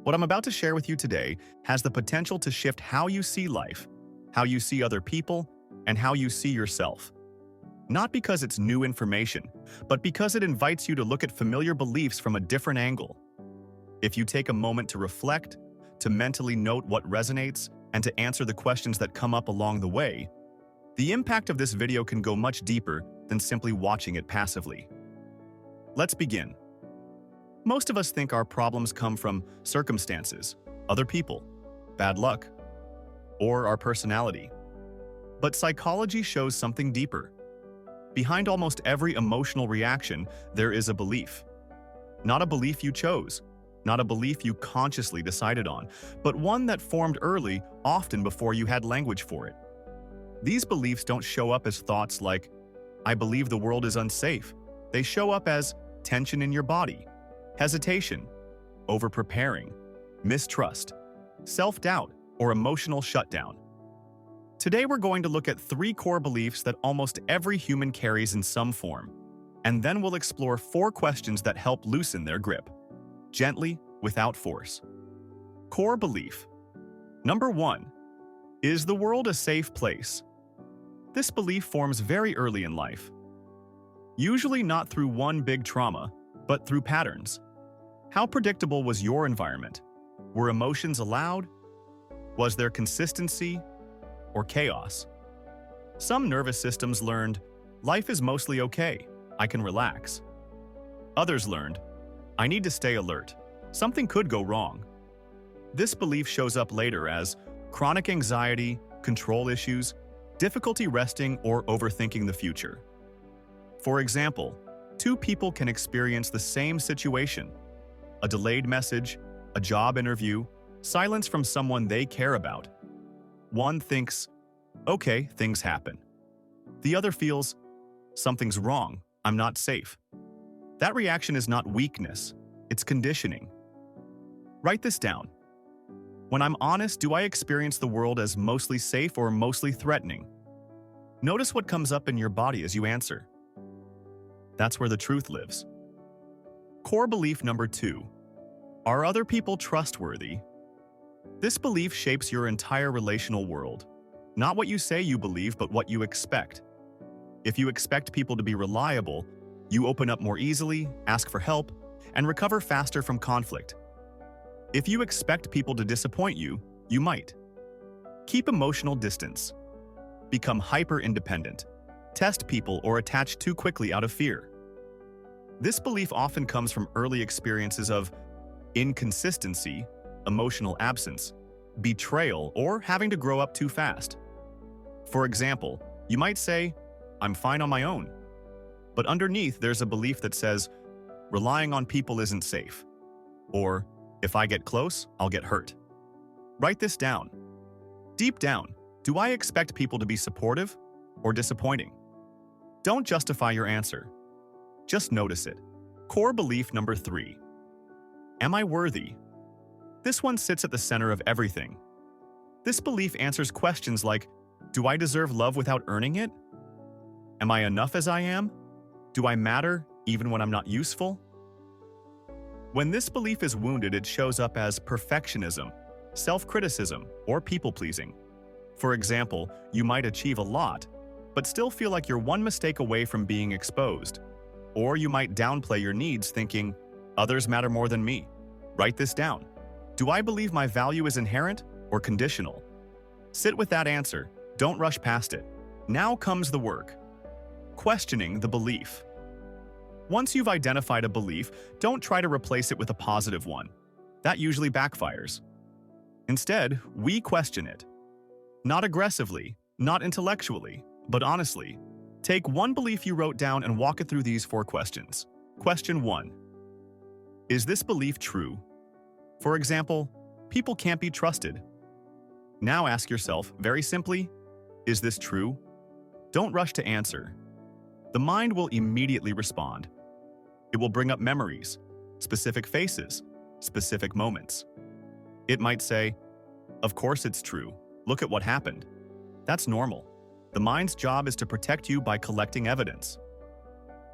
What I'm about to share with you today has the potential to shift how you see life, how you see other people, and how you see yourself. Not because it's new information, but because it invites you to look at familiar beliefs from a different angle. If you take a moment to reflect, to mentally note what resonates, and to answer the questions that come up along the way, the impact of this video can go much deeper than simply watching it passively. Let's begin. Most of us think our problems come from circumstances, other people, bad luck, or our personality. But psychology shows something deeper. Behind almost every emotional reaction, there is a belief. Not a belief you chose, not a belief you consciously decided on, but one that formed early, often before you had language for it. These beliefs don't show up as thoughts like, "I believe the world is unsafe." They show up as tension in your body, hesitation, over-preparing, mistrust, self-doubt, or emotional shutdown. Today we're going to look at 3 core beliefs that almost every human carries in some form, and then we'll explore 4 questions that help loosen their grip, gently, without force. Core belief. Number 1. Is the world a safe place? This belief forms very early in life. Usually not through one big trauma, but through patterns. How predictable was your environment? Were emotions allowed? Was there consistency or chaos? Some nervous systems learned, life is mostly okay, I can relax. Others learned, I need to stay alert, something could go wrong. This belief shows up later as chronic anxiety, control issues, difficulty resting, or overthinking the future. For example, 2 people can experience the same situation: a delayed message, a job interview, silence from someone they care about. One thinks, okay, things happen. The other feels, something's wrong, I'm not safe. That reaction is not weakness, it's conditioning. Write this down. When I'm honest, do I experience the world as mostly safe or mostly threatening? Notice what comes up in your body as you answer. That's where the truth lives. Core belief number 2. Are other people trustworthy? This belief shapes your entire relational world. Not what you say you believe, but what you expect. If you expect people to be reliable, you open up more easily, ask for help, and recover faster from conflict. If you expect people to disappoint you, you might. Keep emotional distance. Become hyper-independent. Test people or attach too quickly out of fear. This belief often comes from early experiences of inconsistency, emotional absence, betrayal, or having to grow up too fast. For example, you might say, I'm fine on my own. But underneath, there's a belief that says, relying on people isn't safe. Or, if I get close, I'll get hurt. Write this down. Deep down, do I expect people to be supportive or disappointing? Don't justify your answer. Just notice it. Core belief number 3. Am I worthy? This one sits at the center of everything. This belief answers questions like, do I deserve love without earning it? Am I enough as I am? Do I matter even when I'm not useful? When this belief is wounded, it shows up as perfectionism, self-criticism, or people-pleasing. For example, you might achieve a lot, but still feel like you're one mistake away from being exposed. Or you might downplay your needs thinking, others matter more than me. Write this down. Do I believe my value is inherent or conditional? Sit with that answer. Don't rush past it. Now comes the work. Questioning the belief. Once you've identified a belief, don't try to replace it with a positive one. That usually backfires. Instead, we question it. Not aggressively, not intellectually, but honestly. Take one belief you wrote down and walk it through these 4 questions. Question 1. Is this belief true? For example, people can't be trusted. Now ask yourself, very simply, is this true? Don't rush to answer. The mind will immediately respond. It will bring up memories, specific faces, specific moments. It might say, of course it's true. Look at what happened. That's normal. The mind's job is to protect you by collecting evidence.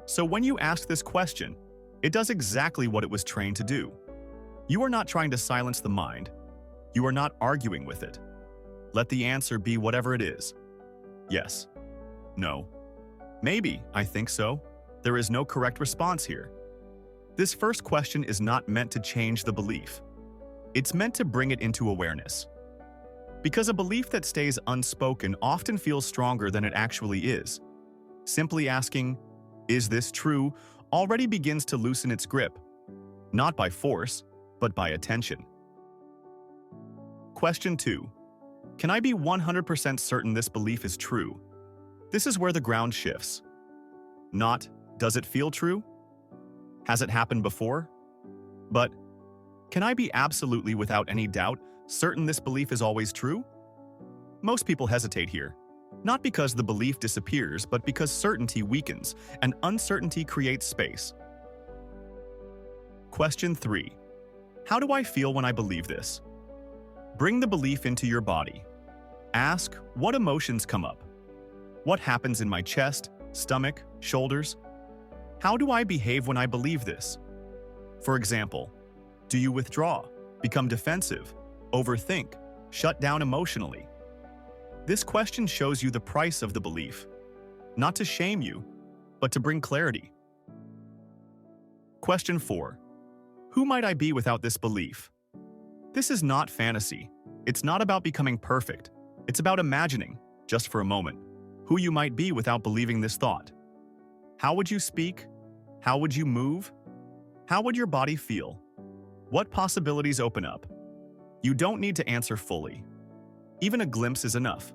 So when you ask this question, it does exactly what it was trained to do. You are not trying to silence the mind. You are not arguing with it. Let the answer be whatever it is. Yes. No. Maybe, I think so. There is no correct response here. This first question is not meant to change the belief. It's meant to bring it into awareness. Because a belief that stays unspoken often feels stronger than it actually is. Simply asking, "Is this true?" already begins to loosen its grip, not by force, but by attention. Question 2. Can I be 100% certain this belief is true? This is where the ground shifts. Not, does it feel true? Has it happened before? But, can I be absolutely without any doubt certain this belief is always true? Most people hesitate here, not because the belief disappears, but because certainty weakens and uncertainty creates space. Question 3. How do I feel when I believe this? Bring the belief into your body. Ask, what emotions come up? What happens in my chest, stomach, shoulders? How do I behave when I believe this? For example, do you withdraw, become defensive, overthink, shut down emotionally? This question shows you the price of the belief, not to shame you, but to bring clarity. Question 4. Who might I be without this belief? This is not fantasy. It's not about becoming perfect. It's about imagining, just for a moment, who you might be without believing this thought. How would you speak? How would you move? How would your body feel? What possibilities open up? You don't need to answer fully. Even a glimpse is enough.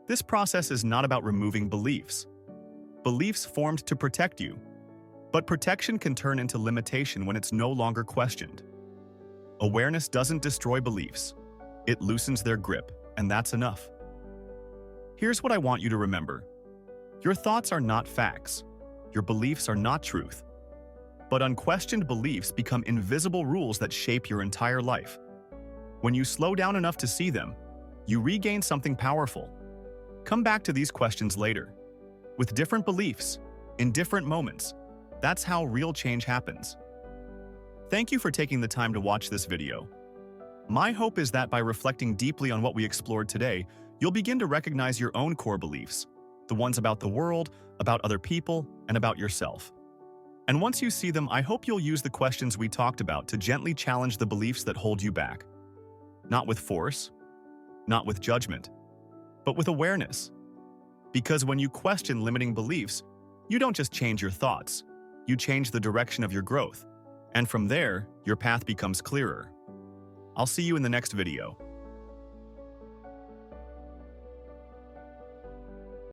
This process is not about removing beliefs. Beliefs formed to protect you. But protection can turn into limitation when it's no longer questioned. Awareness doesn't destroy beliefs. It loosens their grip, and that's enough. Here's what I want you to remember. Your thoughts are not facts. Your beliefs are not truth. But unquestioned beliefs become invisible rules that shape your entire life. When you slow down enough to see them, you regain something powerful. Come back to these questions later. With different beliefs, in different moments, that's how real change happens. Thank you for taking the time to watch this video. My hope is that by reflecting deeply on what we explored today, you'll begin to recognize your own core beliefs, the ones about the world, about other people, and about yourself. And once you see them, I hope you'll use the questions we talked about to gently challenge the beliefs that hold you back. Not with force, not with judgment, but with awareness. Because when you question limiting beliefs, you don't just change your thoughts, you change the direction of your growth. And from there, your path becomes clearer. I'll see you in the next video.